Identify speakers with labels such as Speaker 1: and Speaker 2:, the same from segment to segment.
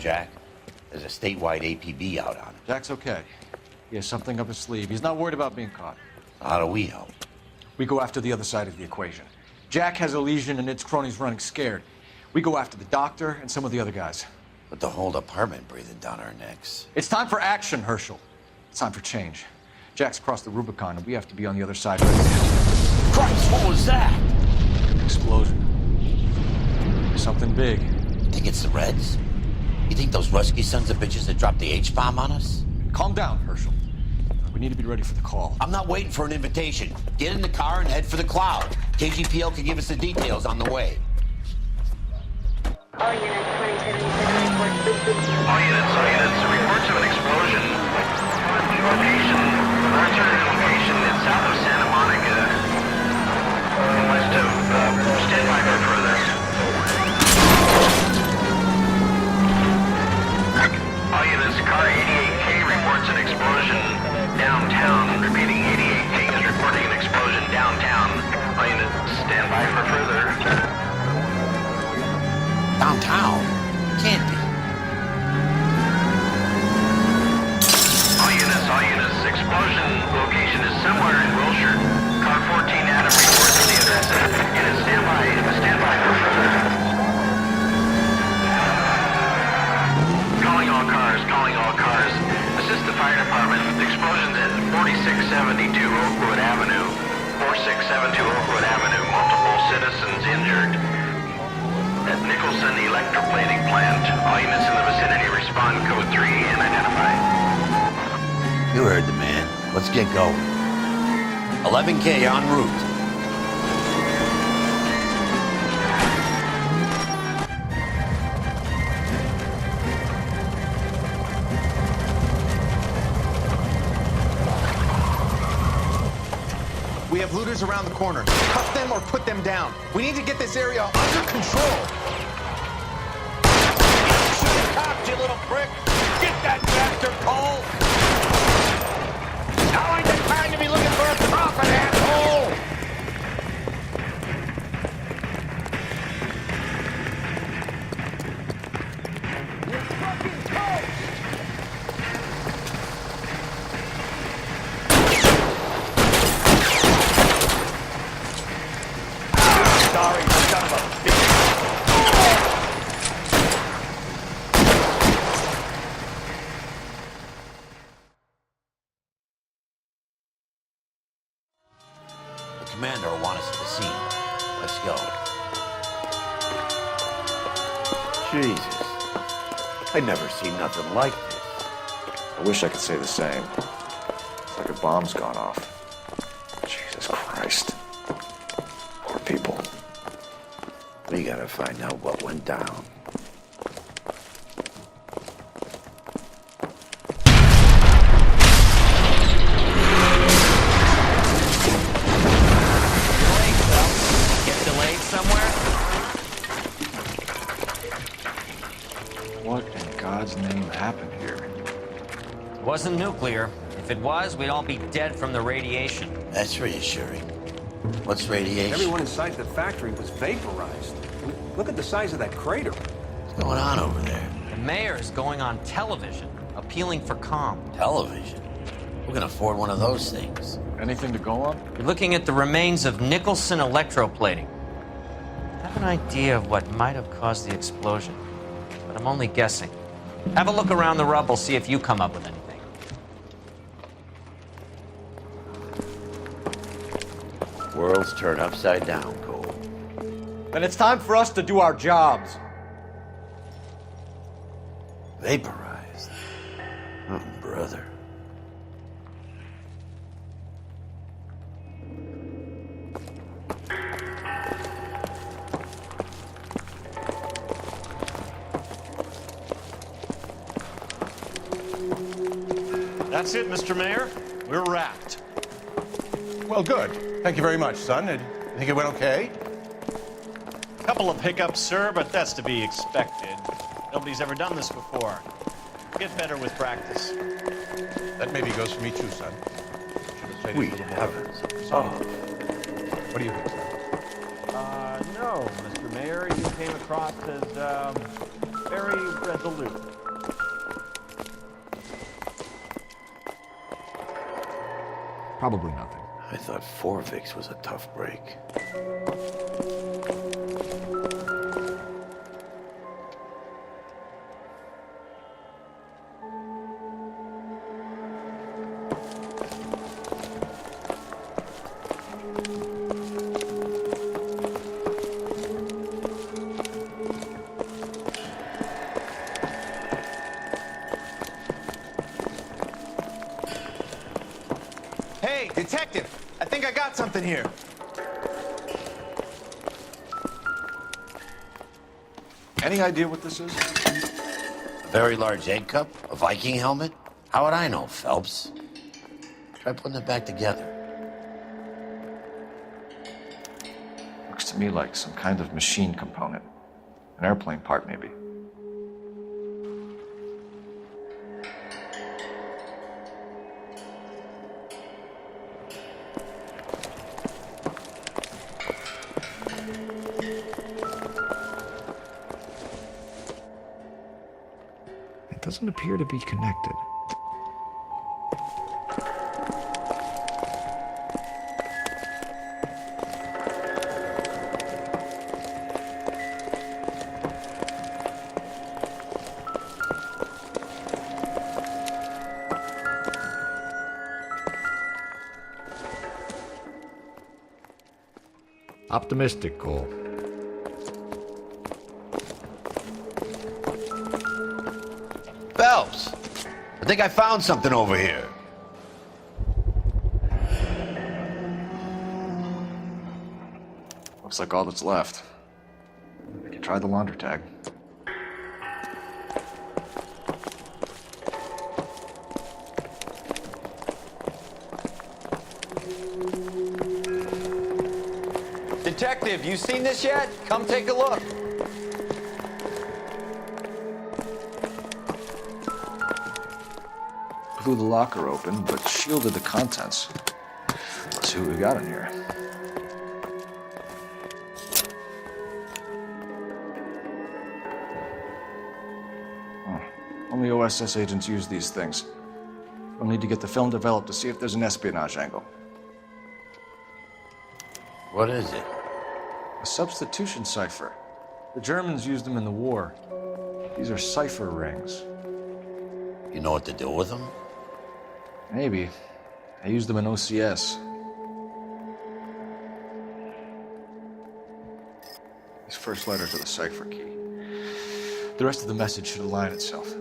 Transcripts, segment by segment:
Speaker 1: Jack. There's a statewide APB out on him.
Speaker 2: Jack's okay. He has something up his sleeve. He's not worried about being caught.
Speaker 1: How do we help?
Speaker 2: We go after the other side of the equation. Jack has a lesion and its cronies running scared. We go after the doctor and some of the other guys.
Speaker 1: But the whole department breathing down our necks.
Speaker 2: It's time for action, Herschel. It's time for change. Jack's crossed the Rubicon and we have to be on the other side right now.
Speaker 1: Christ, what was that?
Speaker 2: Explosion. Something big.
Speaker 1: Think it's the Reds? You think those Rusky sons of bitches that dropped the H-bomb on us?
Speaker 2: Calm down, Herschel. We need to be ready for the call.
Speaker 1: I'm not waiting for an invitation. Get in the car and head for the cloud. KGPL can give us the details on the way.
Speaker 3: All units, 27 reports.
Speaker 4: All units, reports of an explosion. Location, alternative location in south of Santa Monica. West of, stand by for further. All units, car 88K reports an explosion downtown. Repeating, 88K is reporting an explosion downtown. All units, stand by for further.
Speaker 1: Downtown? Can't be.
Speaker 4: All units, explosion location is somewhere in Wilshire. Car 14 Adam reports the address. Units, stand by for further. Calling all cars. Assist the fire department. The explosion's at 4672 Oakwood Avenue. 4672 Oakwood Avenue. Multiple citizens injured. At Nicholson electroplating plant. All units in the vicinity respond code 3 and identify.
Speaker 1: You heard the man. Let's get going. 11K en route.
Speaker 5: We have looters around the corner. Cuff them or put them down. We need to get this area under control.
Speaker 1: Shoot your cops, you little prick! Get that bastard, Cole! Now ain't the time to be looking for a profit, asshole! Commander will want us at the scene. Let's go. Jesus. I never seen nothing like this.
Speaker 6: I wish I could say the same. It's like a bomb's gone off. Jesus Christ. Poor people.
Speaker 1: We gotta find out what went down.
Speaker 2: What in God's name happened here?
Speaker 7: It wasn't nuclear. If it was, we'd all be dead from the radiation.
Speaker 1: That's reassuring. What's radiation?
Speaker 8: Everyone inside the factory was vaporized. Look at the size of that crater.
Speaker 1: What's going on over there?
Speaker 7: The mayor's going on television, appealing for calm.
Speaker 1: Television? Who can afford one of those things?
Speaker 2: Anything to go on?
Speaker 7: You're looking at the remains of Nicholson electroplating. I have an idea of what might have caused the explosion, but I'm only guessing. Have a look around the rubble, see if you come up with anything.
Speaker 1: World's turned upside down, Cole.
Speaker 2: Then it's time for us to do our jobs.
Speaker 1: Vaporized. Oh, brother.
Speaker 9: That's it, Mr. Mayor. We're wrapped.
Speaker 10: Well, good. Thank you very much, son. I think it went okay.
Speaker 9: Couple of hiccups, sir, but that's to be expected. Nobody's ever done this before. Get better with practice.
Speaker 10: That maybe goes for me too, son.
Speaker 1: Sweet heavens.
Speaker 10: Oh. What do you think, son?
Speaker 11: No, Mr. Mayor, you came across as, very resolute.
Speaker 2: Probably nothing.
Speaker 1: I thought Forvix was a tough break.
Speaker 5: Hey, detective! I think I got something here.
Speaker 2: Any idea what this is?
Speaker 1: A very large egg cup? A Viking helmet? How would I know, Phelps? Try putting it back together.
Speaker 2: Looks to me like some kind of machine component. An airplane part, maybe. It doesn't appear to be connected.
Speaker 11: Optimistic call.
Speaker 1: Phelps! I think I found something over here.
Speaker 2: Looks like all that's left. We can try the launder tag.
Speaker 5: Detective, you seen this yet? Come take a look.
Speaker 2: Blew the locker open, but shielded the contents. Let's see what we got in here. Oh, only OSS agents use these things. We'll need to get the film developed to see if there's an espionage angle.
Speaker 1: What is it?
Speaker 2: A substitution cipher. The Germans used them in the war. These are cipher rings.
Speaker 1: You know what to do with them?
Speaker 2: Maybe. I used them in OCS. His first letter to the cipher key. The rest of the message should align itself.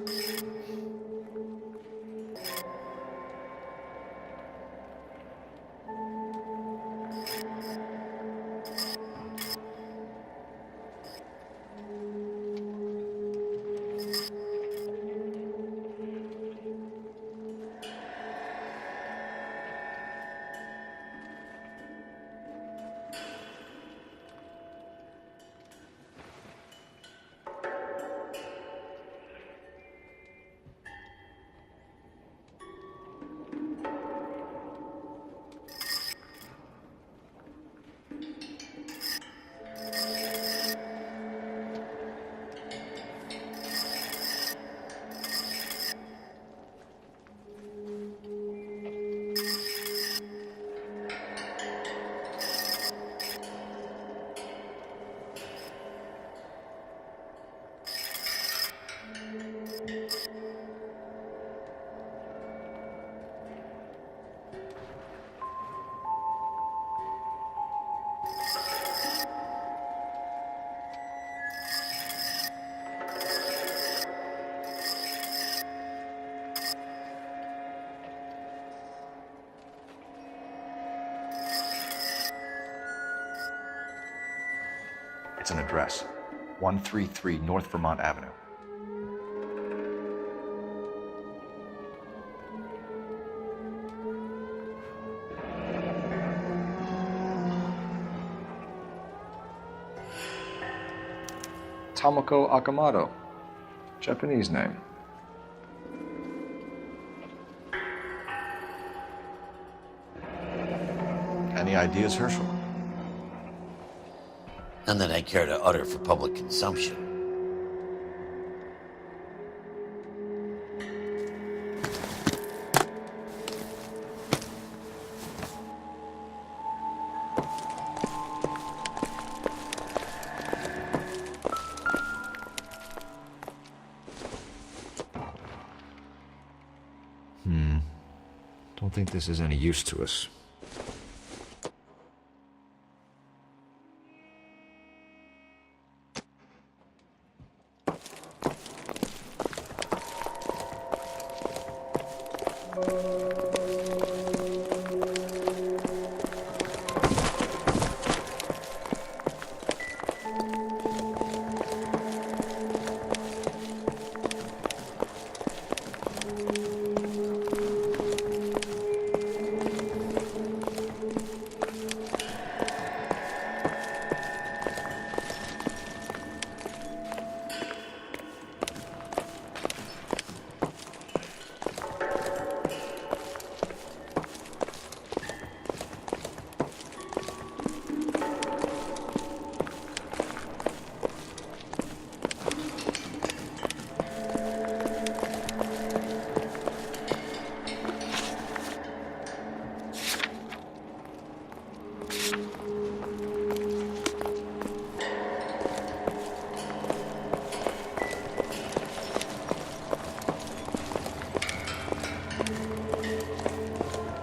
Speaker 2: It's an address. 133 North Vermont Avenue. Tomoko Akamoto. Japanese name. Any ideas, Herschel?
Speaker 1: None that I care to utter for public consumption.
Speaker 6: don't think this is any use to us.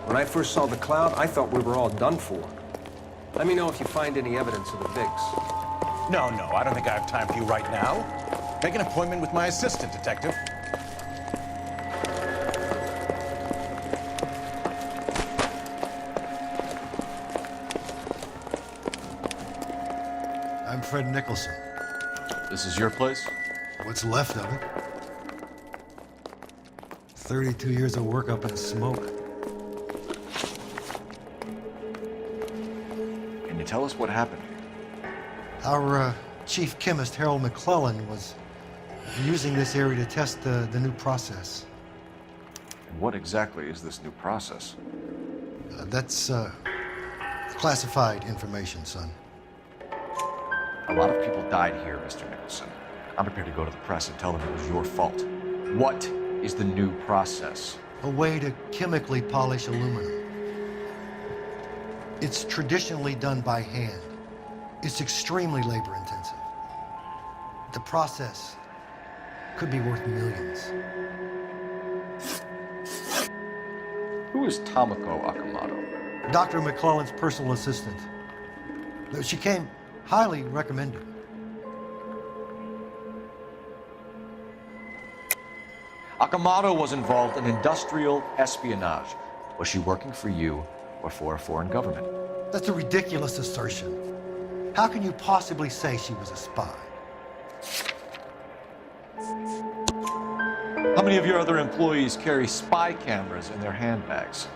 Speaker 8: When I first saw the cloud, I thought we were all done for. Let me know if you find any evidence of the Biggs.
Speaker 10: No, I don't think I have time for you right now. Make an appointment with my assistant, detective.
Speaker 11: I'm Fred Nicholson.
Speaker 2: This is your place?
Speaker 11: What's left of it. 32 years of work up in smoke.
Speaker 2: Can you tell us what happened?
Speaker 11: Our chief chemist, Harold McClellan, was using this area to test the new process.
Speaker 2: And what exactly is this new process?
Speaker 11: That's classified information, son.
Speaker 2: A lot of people died here, Mr. Nicholson. I'm prepared to go to the press and tell them it was your fault. What is the new process?
Speaker 11: A way to chemically polish aluminum. It's traditionally done by hand. It's extremely labor intensive. The process could be worth millions.
Speaker 2: Who is Tomoko Akamoto?
Speaker 11: Dr. McClellan's personal assistant. She came highly recommended.
Speaker 2: Akamoto was involved in industrial espionage. Was she working for you or for a foreign government?
Speaker 11: That's a ridiculous assertion. How can you possibly say she was a spy?
Speaker 2: How many of your other employees carry spy cameras in their handbags?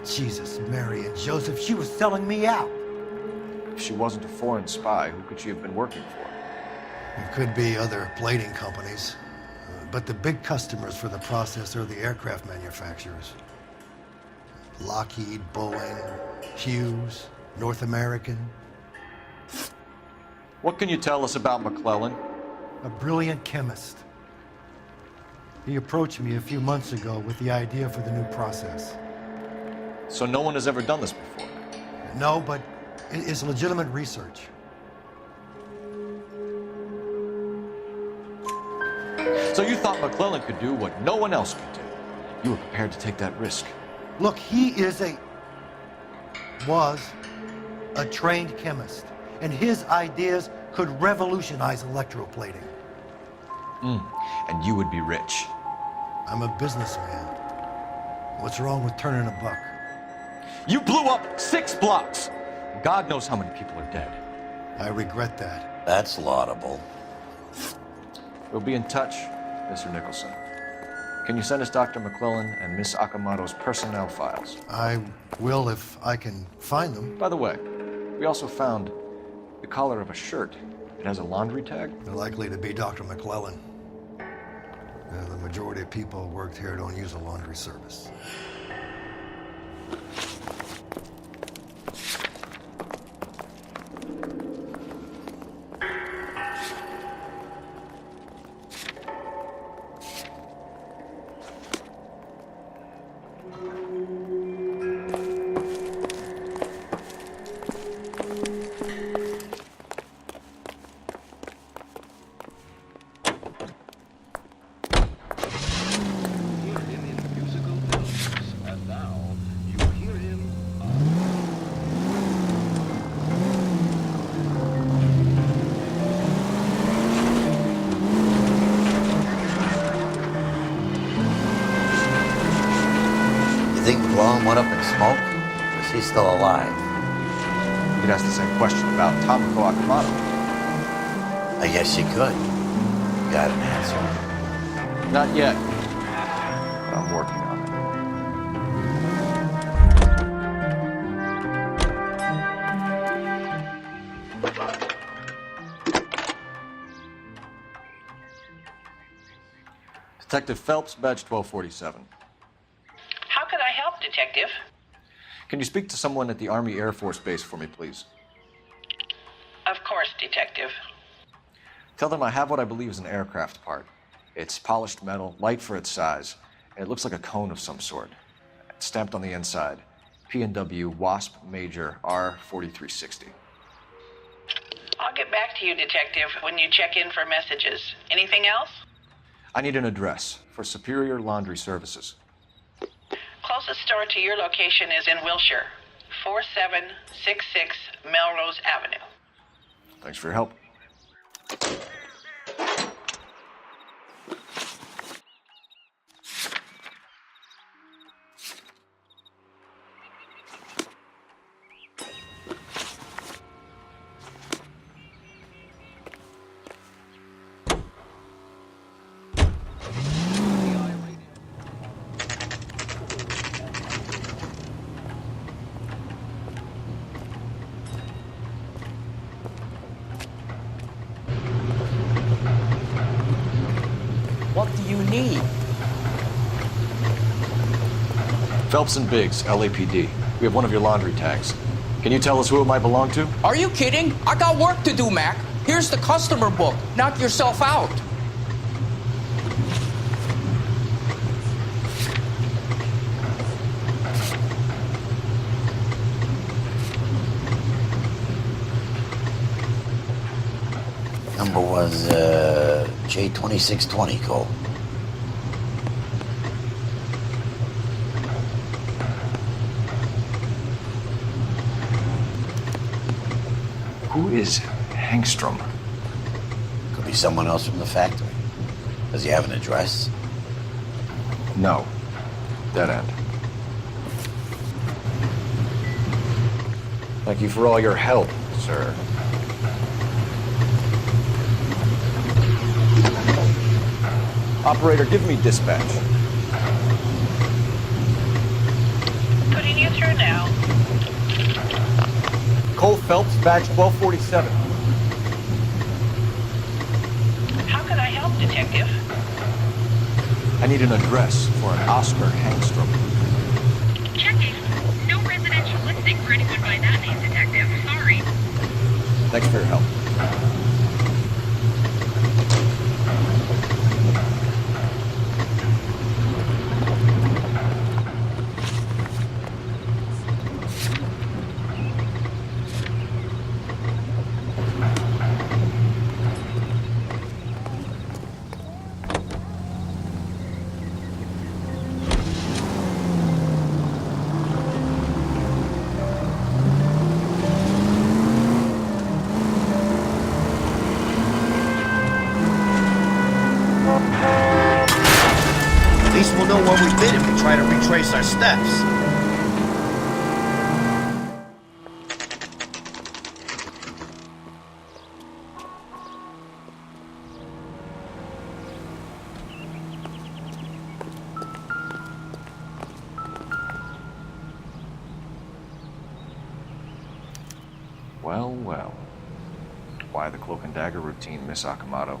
Speaker 11: Jesus, Mary and Joseph, she was selling me out.
Speaker 2: If she wasn't a foreign spy, who could she have been working for?
Speaker 11: It could be other plating companies. But the big customers for the process are the aircraft manufacturers. Lockheed, Boeing, Hughes, North American.
Speaker 2: What can you tell us about McClellan?
Speaker 11: A brilliant chemist. He approached me a few months ago with the idea for the new process.
Speaker 2: So no one has ever done this before?
Speaker 11: No, but it's legitimate research.
Speaker 2: So you thought McClellan could do what no one else could do. You were prepared to take that risk.
Speaker 11: Look, he was a trained chemist, and his ideas could revolutionize electroplating.
Speaker 2: And you would be rich.
Speaker 11: I'm a businessman. What's wrong with turning a buck?
Speaker 2: You blew up 6 blocks! God knows how many people are dead.
Speaker 11: I regret that.
Speaker 1: That's laudable.
Speaker 2: We'll be in touch, Mr. Nicholson. Can you send us Dr. McClellan and Miss Akamoto's personnel files?
Speaker 11: I will if I can find them.
Speaker 2: By the way, we also found the collar of a shirt. It has a laundry tag.
Speaker 11: They're likely to be Dr. McClellan. The majority of people who worked here don't use a laundry service.
Speaker 12: In musical films, and now
Speaker 1: Smoke? Or is he still alive?
Speaker 2: You could ask the same question about Topico Akamoto.
Speaker 1: I guess you could. You got an answer?
Speaker 2: Not yet. But I'm working on it. Detective Phelps, badge 1247.
Speaker 12: How could I help, Detective?
Speaker 2: Can you speak to someone at the Army Air Force Base for me, please?
Speaker 12: Of course, Detective.
Speaker 2: Tell them I have what I believe is an aircraft part. It's polished metal, light for its size, and it looks like a cone of some sort. It's stamped on the inside. P&W Wasp Major R4360.
Speaker 12: I'll get back to you, Detective, when you check in for messages. Anything else?
Speaker 2: I need an address for Superior Laundry Services.
Speaker 12: Closest store to your location is in Wilshire, 4766 Melrose Avenue.
Speaker 2: Thanks for your help.
Speaker 13: What do you need?
Speaker 2: Phelps and Biggs, LAPD. We have one of your laundry tags. Can you tell us who it might belong to?
Speaker 13: Are you kidding? I got work to do, Mac. Here's the customer book. Knock yourself out.
Speaker 1: Number was J2620, Cole.
Speaker 2: Who is Hangstrom?
Speaker 1: Could be someone else from the factory. Does he have an address?
Speaker 2: No. Dead end. Thank you for all your help, sir. Operator, give me dispatch.
Speaker 12: Putting you through now.
Speaker 2: Cole Phelps, badge 1247.
Speaker 12: How can I help, Detective?
Speaker 2: I need an address for an Oscar Hangstrom.
Speaker 3: Checking. No residential listing for anyone by that name, Detective. Sorry.
Speaker 2: Thanks for your help.
Speaker 14: At least we'll know where we've been if we try to retrace our steps.
Speaker 2: Well, well. Why the cloak and dagger routine, Miss Akamoto?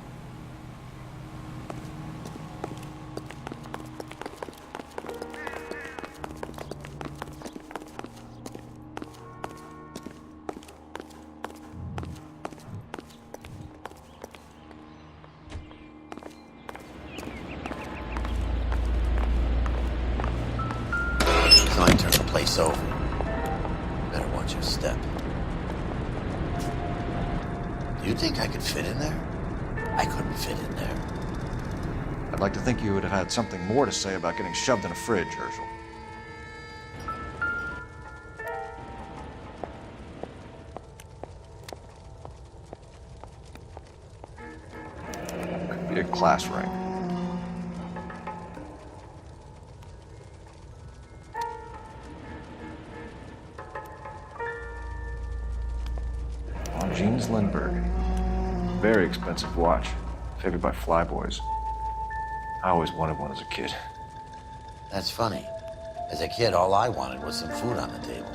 Speaker 1: Time to turn the place over. Better watch your step. Do you think I could fit in there? I couldn't fit in there.
Speaker 2: I'd like to think you would have had something more to say about getting shoved in a fridge, Herschel. Could be a class ring. Jeans Lindbergh. Very expensive watch. Favored by flyboys. I always wanted one as a kid.
Speaker 1: That's funny. As a kid, all I wanted was some food on the table.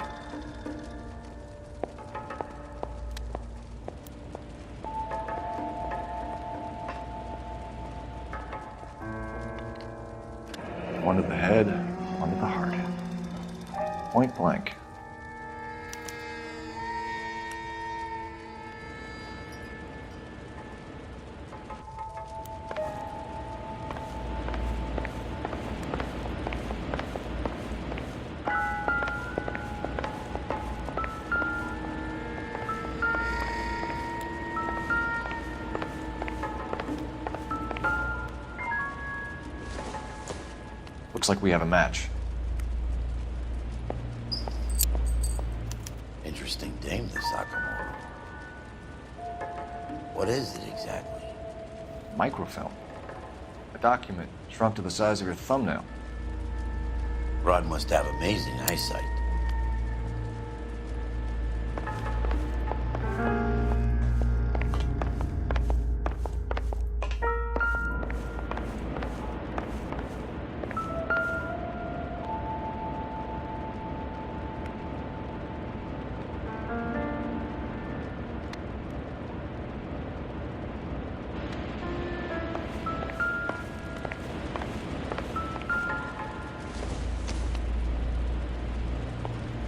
Speaker 2: One to the head, one to the heart. Point blank. Looks like we have a match.
Speaker 1: Interesting dame, this Sakamoto. What is it exactly?
Speaker 2: Microfilm. A document shrunk to the size of your thumbnail.
Speaker 1: Rod must have amazing eyesight.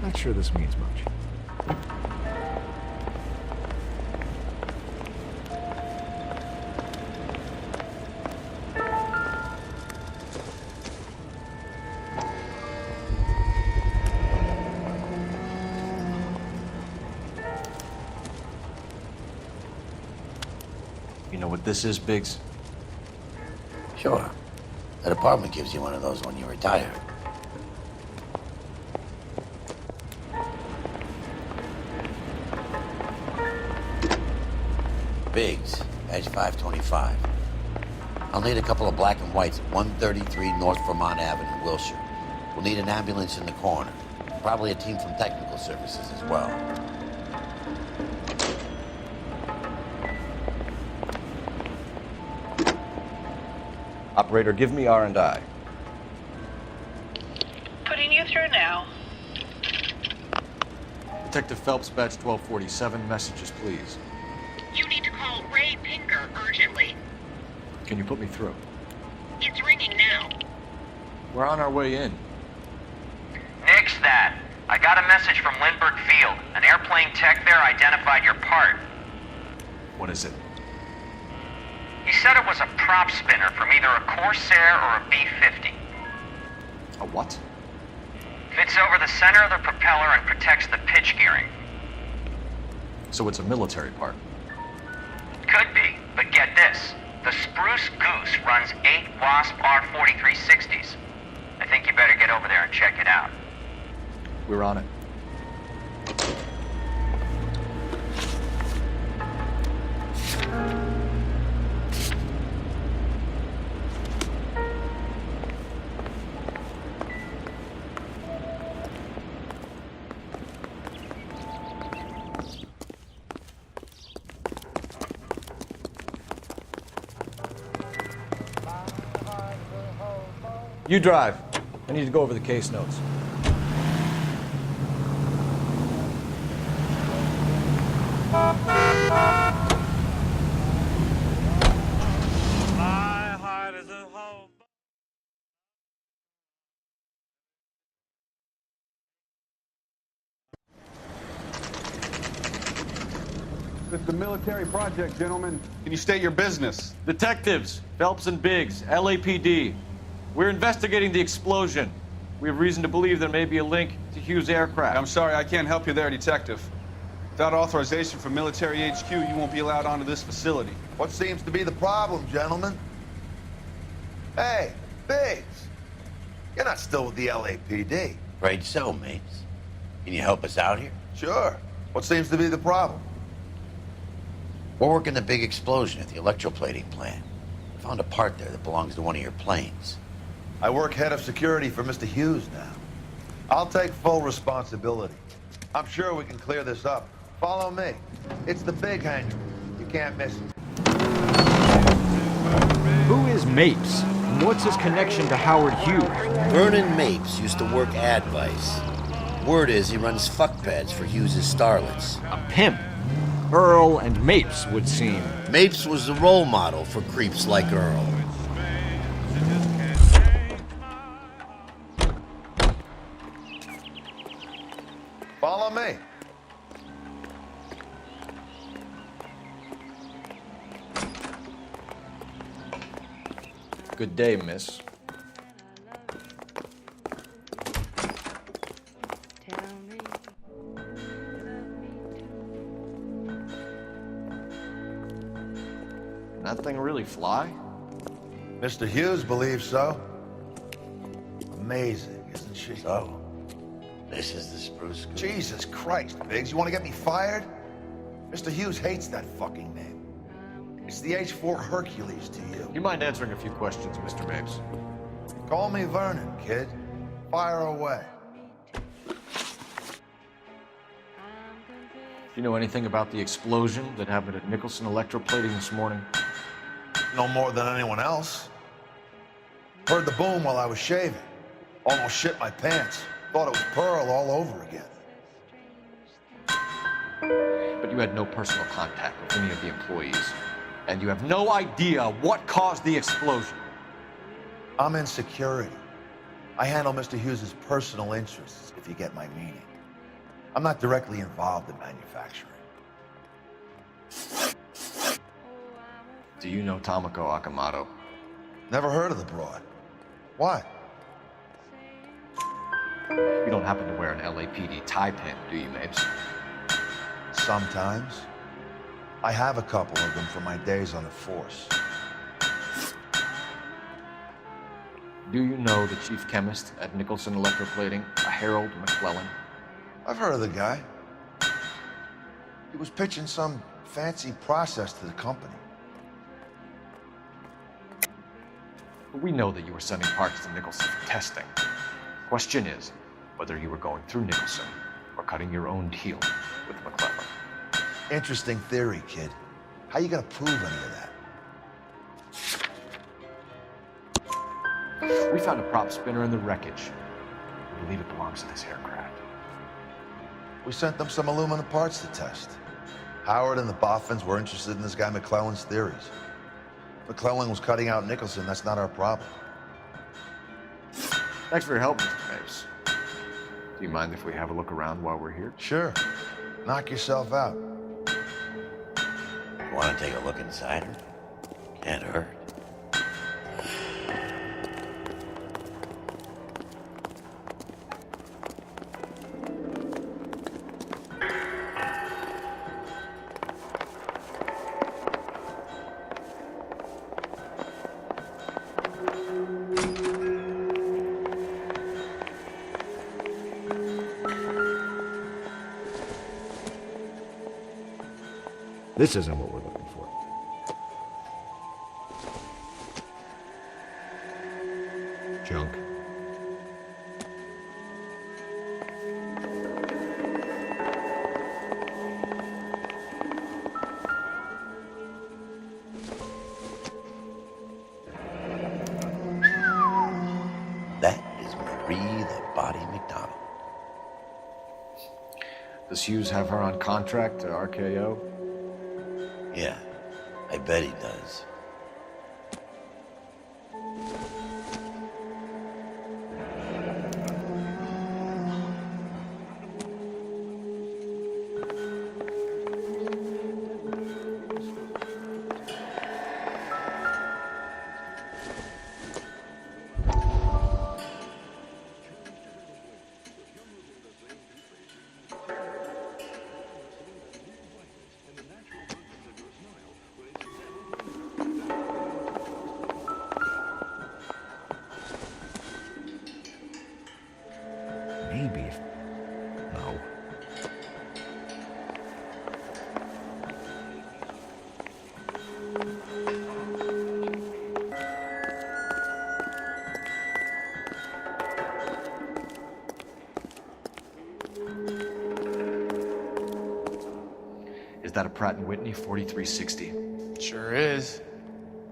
Speaker 2: Not sure this means much. You know what this is, Biggs?
Speaker 1: Sure. That apartment gives you one of those when you retire. Biggs, edge 525. I'll need a couple of black and whites at 133 North Vermont Avenue, Wilshire. We'll need an ambulance in the corner. Probably a team from technical services as well.
Speaker 2: Operator, give me R&I.
Speaker 12: Putting you through now.
Speaker 2: Detective Phelps, badge 1247. Messages, please.
Speaker 3: You need to call Ray Pinker urgently.
Speaker 2: Can you put me through?
Speaker 3: It's ringing now.
Speaker 2: We're on our way in.
Speaker 4: Nix that. I got a message from Lindbergh Field. An airplane tech there identified your part.
Speaker 2: What is it?
Speaker 4: He said it was a prop spinner from either a Corsair or a B-50.
Speaker 2: A what?
Speaker 4: Fits over the center of the propeller and protects the pitch gearing.
Speaker 2: So it's a military part.
Speaker 4: Could be, but get this. The Spruce Goose runs 8 Wasp R-4360s. I think you better get over there and check it out.
Speaker 2: We're on it. You drive. I need to go over the case notes.
Speaker 5: This is a military project, gentlemen. Can you state your business?
Speaker 2: Detectives, Phelps and Biggs, LAPD. We're investigating the explosion. We have reason to believe there may be a link to Hughes' aircraft.
Speaker 5: I'm sorry, I can't help you there, Detective. Without authorization from military HQ, you won't be allowed onto this facility.
Speaker 15: What seems to be the problem, gentlemen? Hey, Biggs. You're not still with the LAPD.
Speaker 1: Afraid so, mates. Can you help us out here?
Speaker 15: Sure. What seems to be the problem?
Speaker 1: We're working the big explosion at the electroplating plant. We found a part there that belongs to one of your planes.
Speaker 15: I work head of security for Mr. Hughes now. I'll take full responsibility. I'm sure we can clear this up. Follow me. It's the big hangar. You can't miss it.
Speaker 16: Who is Mapes? And what's his connection to Howard Hughes?
Speaker 1: Vernon Mapes used to work Advice. Word is he runs fuck pads for Hughes' starlets.
Speaker 16: A pimp. Earl and Mapes would seem.
Speaker 1: Mapes was the role model for creeps like Earl.
Speaker 15: Follow me.
Speaker 2: Good day, miss. That thing really fly?
Speaker 15: Mr. Hughes believes so. Amazing, isn't she?
Speaker 1: So, this is the spruce scoop.
Speaker 15: Jesus Christ, Biggs, you want to get me fired? Mr. Hughes hates that fucking name. It's the H-4 Hercules to you.
Speaker 2: You mind answering a few questions, Mr. Mapes?
Speaker 15: Call me Vernon, kid. Fire away.
Speaker 2: Do you know anything about the explosion that happened at Nicholson Electroplating this morning?
Speaker 15: No more than anyone else. Heard the boom while I was shaving. Almost shit my pants. Thought it was Pearl all over again.
Speaker 2: But you had no personal contact with any of the employees. And you have no idea what caused the explosion.
Speaker 15: I'm in security. I handle Mr. Hughes' personal interests, if you get my meaning. I'm not directly involved in manufacturing.
Speaker 2: Do you know Tomoko Akamoto?
Speaker 15: Never heard of the broad. Why?
Speaker 2: You don't happen to wear an LAPD tie pin, do you, Mapes?
Speaker 15: Sometimes. I have a couple of them from my days on the force.
Speaker 2: Do you know the chief chemist at Nicholson Electroplating, a Harold McClellan?
Speaker 15: I've heard of the guy. He was pitching some fancy process to the company.
Speaker 2: We know that you were sending parts to Nicholson for testing. Question is whether you were going through Nicholson or cutting your own deal with McClellan.
Speaker 15: Interesting theory, kid. How you gonna prove any of that?
Speaker 2: We found a prop spinner in the wreckage. We believe it belongs to this aircraft.
Speaker 15: We sent them some aluminum parts to test. Howard and the Boffins were interested in this guy McClellan's theories. McClellan was cutting out Nicholson. That's not our problem.
Speaker 2: Thanks for your help, Mr. Mapes. Do you mind if we have a look around while we're here?
Speaker 15: Sure. Knock yourself out.
Speaker 1: Want to take a look inside her? Can't hurt.
Speaker 16: This isn't what we're looking for. Junk.
Speaker 1: That is Marie the Body McDonald.
Speaker 2: Does Hughes have her on contract to RKO?
Speaker 1: Yeah, I bet he does.
Speaker 2: that a Pratt & Whitney 4360?
Speaker 17: Sure is.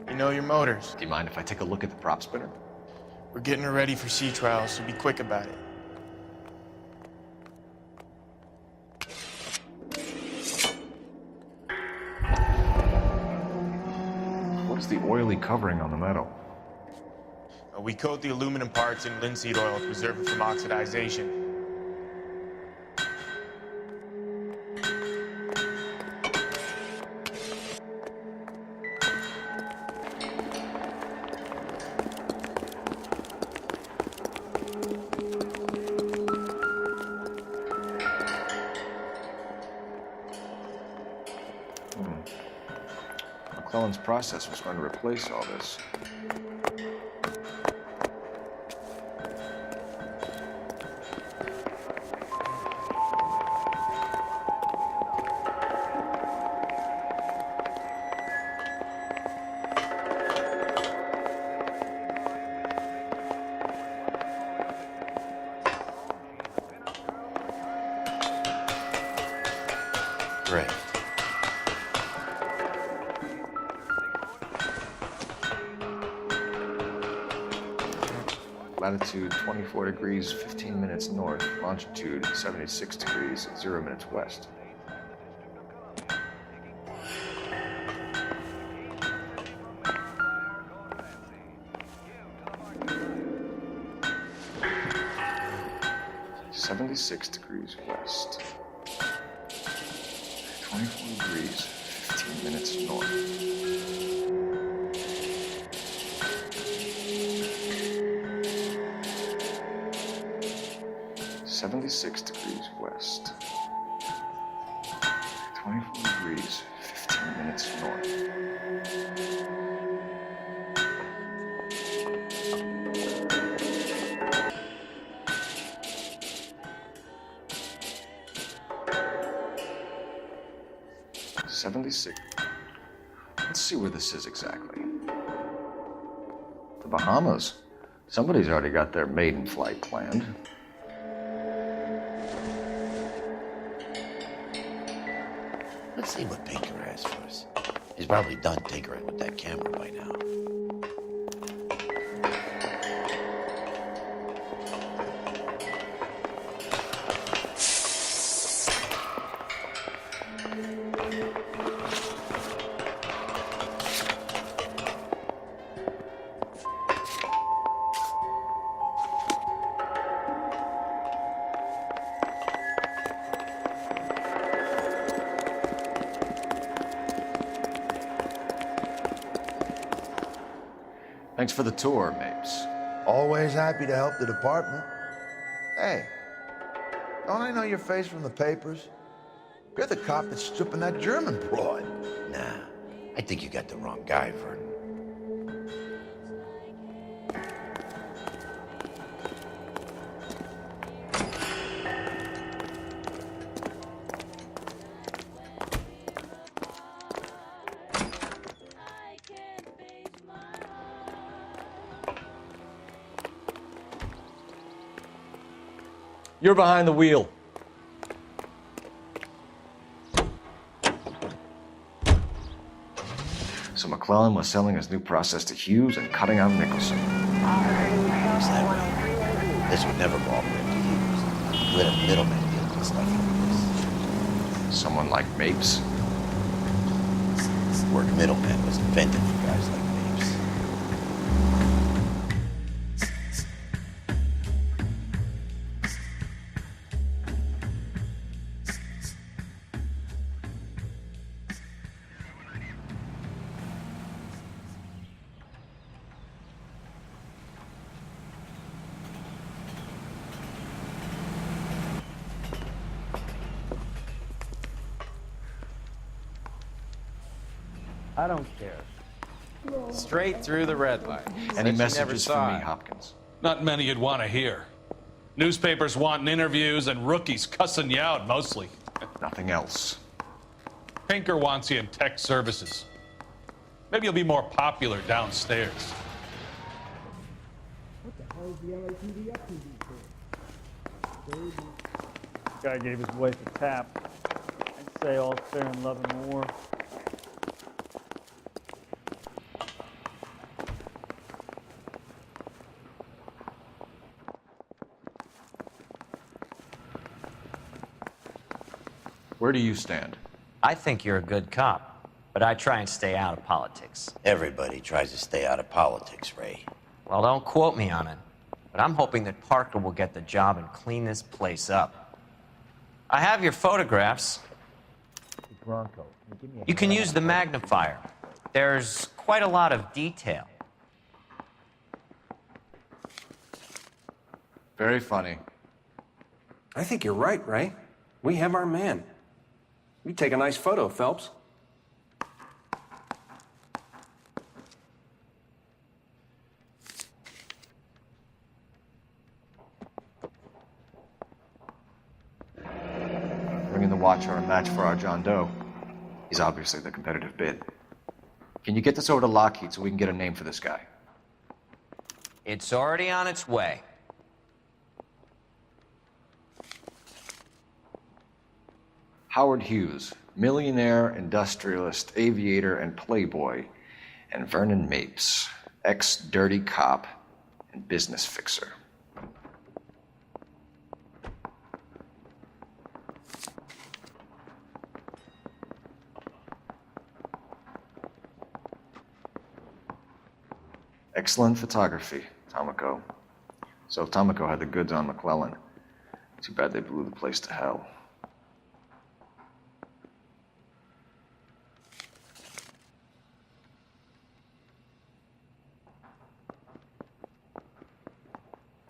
Speaker 17: You know your motors.
Speaker 2: Do you mind if I take a look at the prop spinner?
Speaker 17: We're getting her ready for sea trials, so be quick about it.
Speaker 2: What's the oily covering on the metal?
Speaker 17: We coat the aluminum parts in linseed oil to preserve it from oxidization.
Speaker 2: McClellan's process was going to replace all this.
Speaker 1: Great.
Speaker 2: Latitude 24 degrees, 15 minutes north. Longitude 76 degrees, 0 minutes west. (76 degrees west). 24 degrees, 15 minutes north. (76 degrees west). 24 degrees, 15 minutes north. (76). Let's see where this is exactly. The Bahamas. Somebody's already got their maiden flight planned.
Speaker 1: Let's see what Pinker has for us. He's probably done tinkering with that camera by now.
Speaker 2: Thanks for the tour, Mapes.
Speaker 15: Always happy to help the department. Hey, don't I know your face from the papers? You're the cop that's stripping that German broad.
Speaker 1: Nah, I think you got the wrong guy, Vernon.
Speaker 2: You're behind the wheel. So McClellan was selling his new process to Hughes and cutting out Nicholson.
Speaker 1: Is that right? This would never cooperate to Hughes. He let a middleman deal with stuff like this.
Speaker 2: Someone like Mapes?
Speaker 1: The word middleman was invented for guys like Mapes.
Speaker 18: I don't care. Straight through the red light.
Speaker 2: Any
Speaker 18: Bet you never
Speaker 2: messages
Speaker 18: saw
Speaker 2: for me,
Speaker 18: it.
Speaker 2: Hopkins?
Speaker 10: Not many you'd want to hear. Newspapers wanting interviews and rookies cussing you out mostly.
Speaker 2: Nothing else.
Speaker 10: Pinker wants you in tech services. Maybe you'll be more popular downstairs.
Speaker 18: What the hell is the LAPD up to these days? Guy gave his wife a tap. I'd say all's fair in love and war.
Speaker 2: Where do you stand?
Speaker 7: I think you're a good cop, but I try and stay out of politics.
Speaker 1: Everybody tries to stay out of politics, Ray.
Speaker 7: Well, don't quote me on it, but I'm hoping that Parker will get the job and clean this place up. I have your photographs.
Speaker 18: Bronco.
Speaker 7: You can use the magnifier. There's quite a lot of detail.
Speaker 2: Very funny.
Speaker 8: I think you're right, Ray. We have our man. You take a nice photo, Phelps.
Speaker 2: Bringing the Watcher a match for our John Doe. He's obviously the competitive bid. Can you get this over to Lockheed so we can get a name for this guy?
Speaker 7: It's already on its way.
Speaker 2: Howard Hughes, millionaire, industrialist, aviator, and playboy, and Vernon Mapes, ex-dirty cop and business fixer. Excellent photography, Tomiko. So Tomiko had the goods on McClellan. Too bad they blew the place to hell.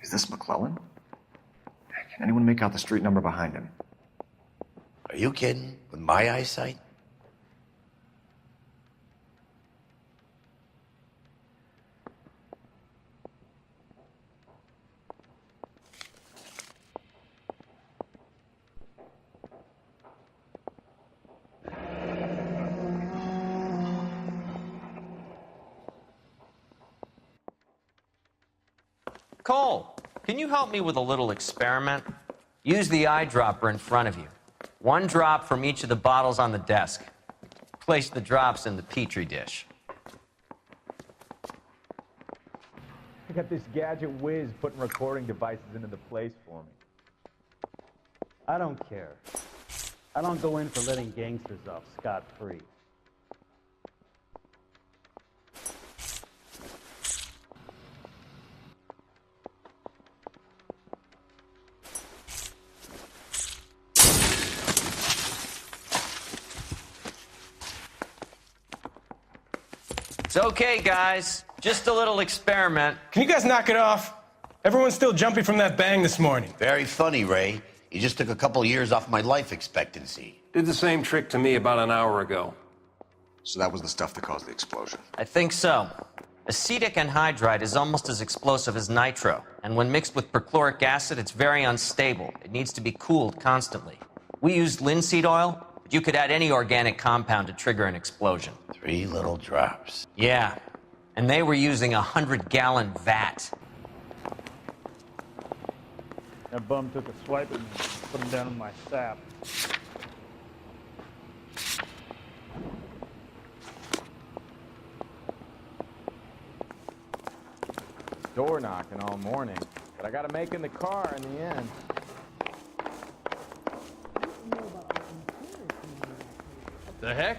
Speaker 2: Is this McClellan? Can anyone make out the street number behind him?
Speaker 1: Are you kidding? With my eyesight?
Speaker 7: Cole, can you help me with a little experiment? Use the eyedropper in front of you. One drop from each of the bottles on the desk. Place the drops in the Petri dish.
Speaker 18: I got this gadget whiz putting recording devices into the place for me. I don't care. I don't go in for letting gangsters off scot-free.
Speaker 7: It's okay, guys. Just a little experiment.
Speaker 19: Can you guys knock it off? Everyone's still jumping from that bang this morning.
Speaker 1: Very funny, Ray. You just took a couple of years off my life expectancy.
Speaker 8: Did the same trick to me about an hour ago.
Speaker 2: So that was the stuff that caused the explosion?
Speaker 7: I think so. Acetic anhydride is almost as explosive as nitro, and when mixed with perchloric acid, it's very unstable. It needs to be cooled constantly. We used linseed oil, but you could add any organic compound to trigger an explosion.
Speaker 1: 3 little drops.
Speaker 7: Yeah, and they were using a 100-gallon vat.
Speaker 18: That bum took a swipe at me, put him down in my sap.
Speaker 20: Door knocking all morning, but I gotta make in the car in the end. The heck?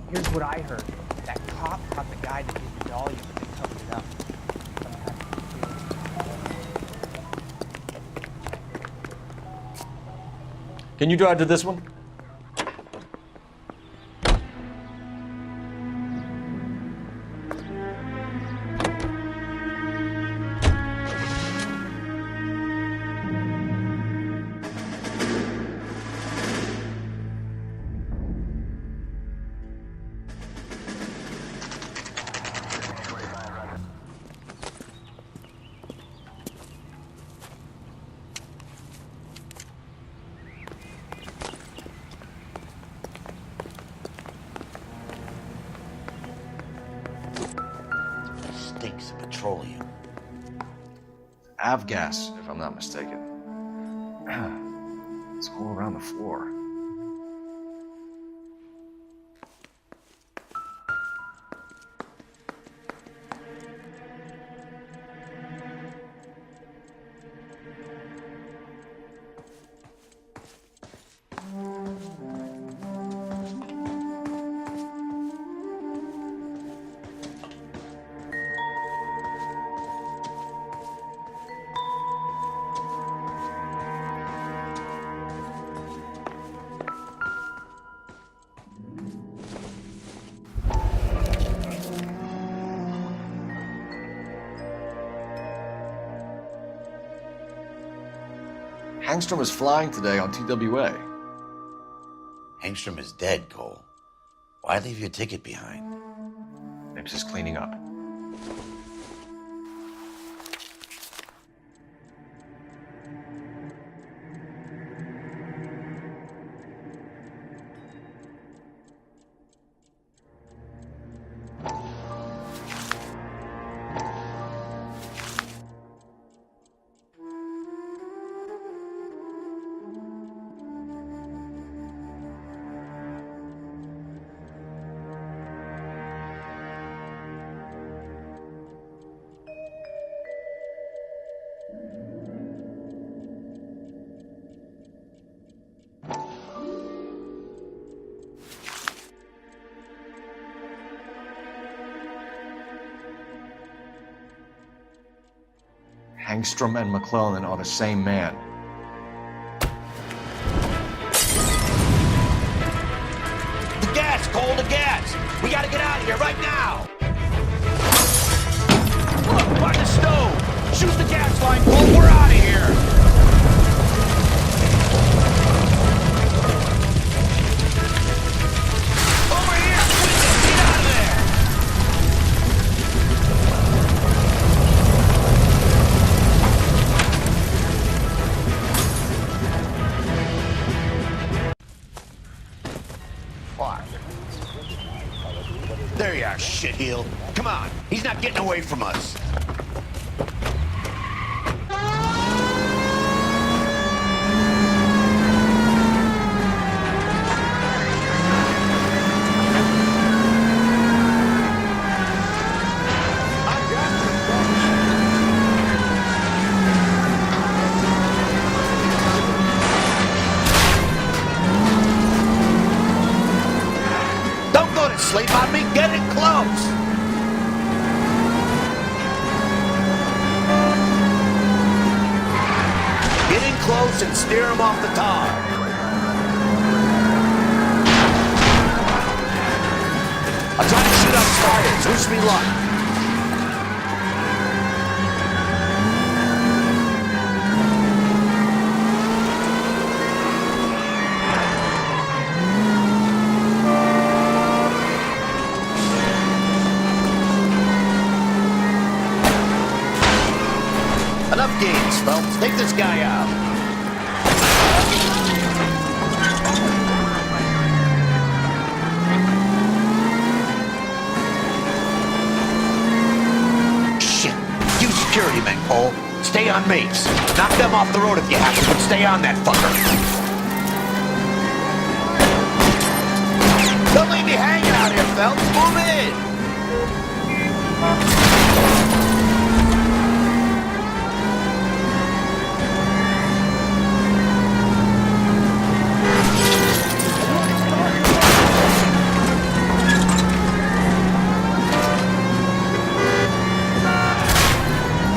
Speaker 13: Here's what I heard. That cop caught the guy that did the dahlia, but they covered it up.
Speaker 2: Can you drive to this one?
Speaker 1: Stinks of petroleum.
Speaker 2: Avgas, if I'm not mistaken. It's all around the floor. Hangstrom is flying today on TWA.
Speaker 1: Hangstrom is dead, Cole. Why leave your ticket behind?
Speaker 2: Nips is cleaning up. Hangstrom and McClellan are the same man.
Speaker 1: The gas, Cole, the gas! We gotta get out of here right now! Look, by the stove! Shoot the gas line, Cole, we're out of here! Over here, quick, get out of there! There you are, shitheel. Come on, he's not getting away from us. Sleep on me, get it close! Get in close and steer him off the tar. I'll try to shoot up starters. Wish me luck. Enough games, Phelps. Take this guy out. Shit. You security men, Cole. Stay on mates. Knock them off the road if you have to, but stay on that fucker. Don't leave me hanging out here, Phelps. Move in.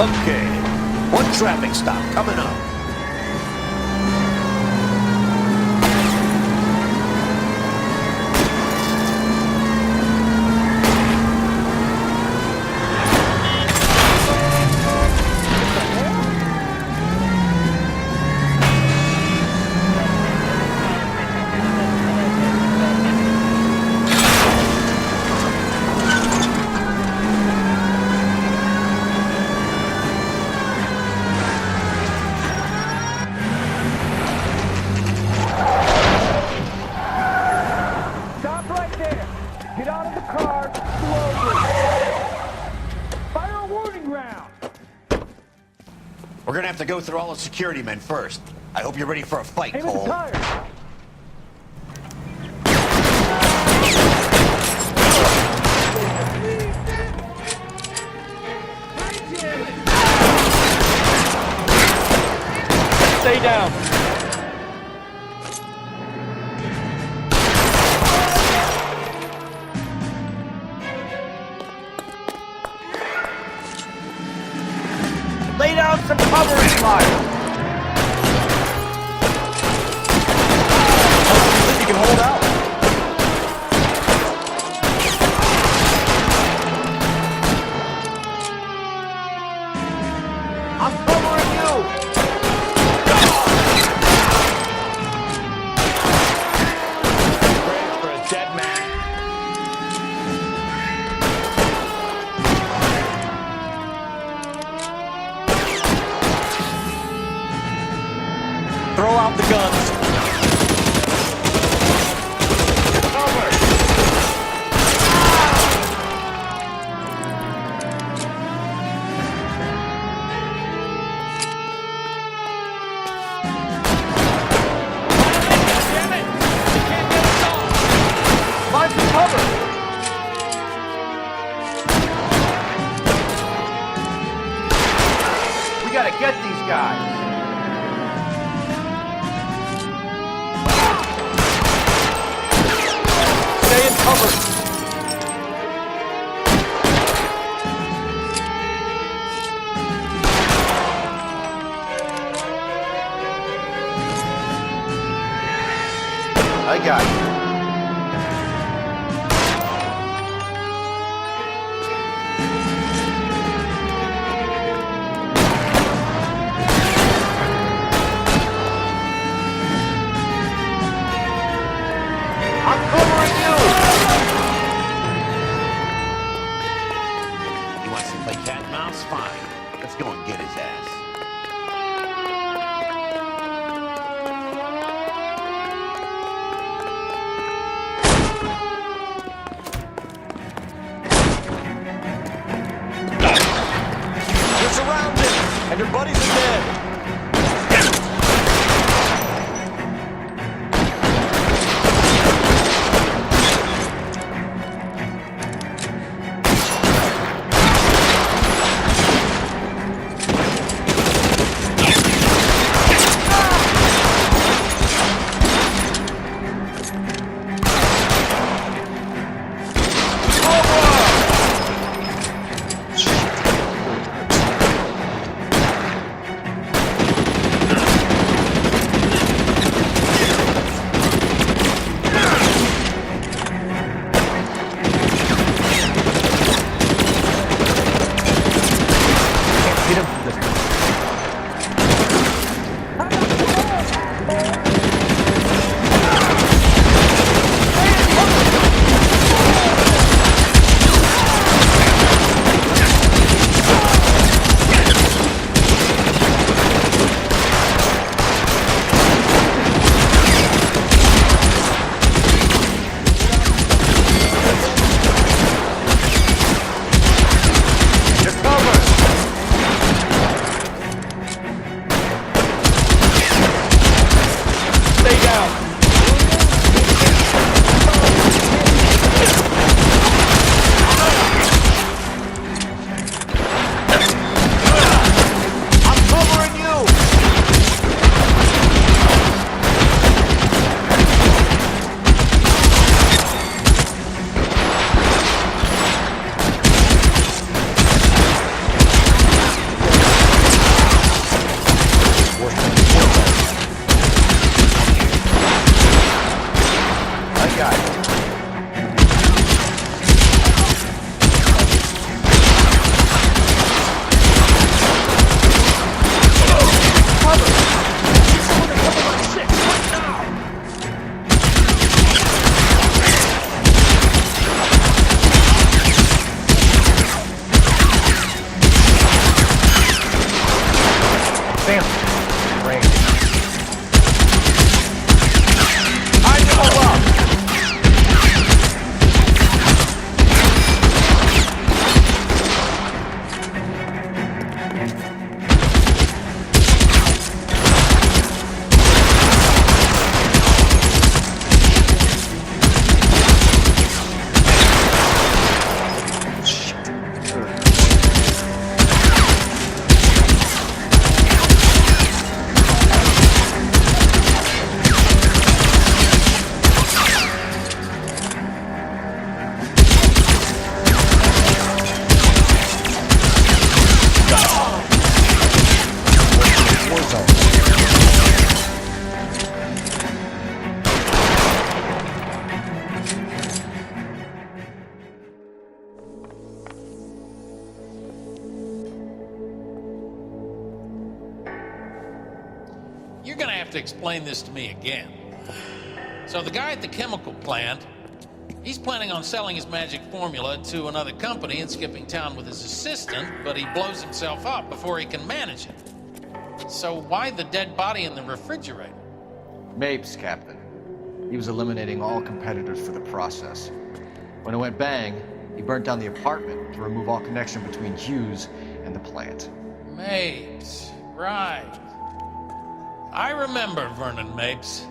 Speaker 1: Okay, one traffic stop coming up. We're gonna have to go through all the security men first. I hope you're ready for a fight,
Speaker 18: Aim at the
Speaker 1: Cole.
Speaker 18: tires.
Speaker 19: Stay down.
Speaker 14: Lay down some cover and fire.
Speaker 19: You can hold out.
Speaker 14: I'm covering you.
Speaker 17: Ready for a dead man.
Speaker 19: Throw out the guns.
Speaker 14: Find some cover. We gotta get these guys.
Speaker 19: Stay in cover.
Speaker 15: I got you.
Speaker 14: I'm covering you.
Speaker 1: He wants to play cat and mouse? Fine. Let's go and get his ass.
Speaker 21: you're gonna have to explain this to me again. So the guy at the chemical plant, he's planning on selling his magic formula to another company and skipping town with his assistant, but he blows himself up before he can manage it. So why the dead body in the refrigerator?
Speaker 2: Mapes, Captain. He was eliminating all competitors for the process. When it went bang, he burnt down the apartment to remove all connection between Hughes and the plant.
Speaker 21: Mapes, right. I remember Vernon Mapes.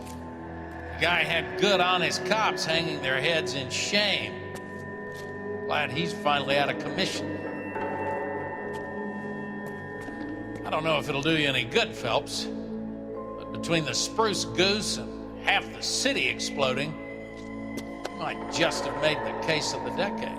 Speaker 21: The guy had good, honest cops hanging their heads in shame. Glad he's finally out of commission. I don't know if it'll do you any good, Phelps, but between the spruce goose and half the city exploding, you might just have made the case of the decade.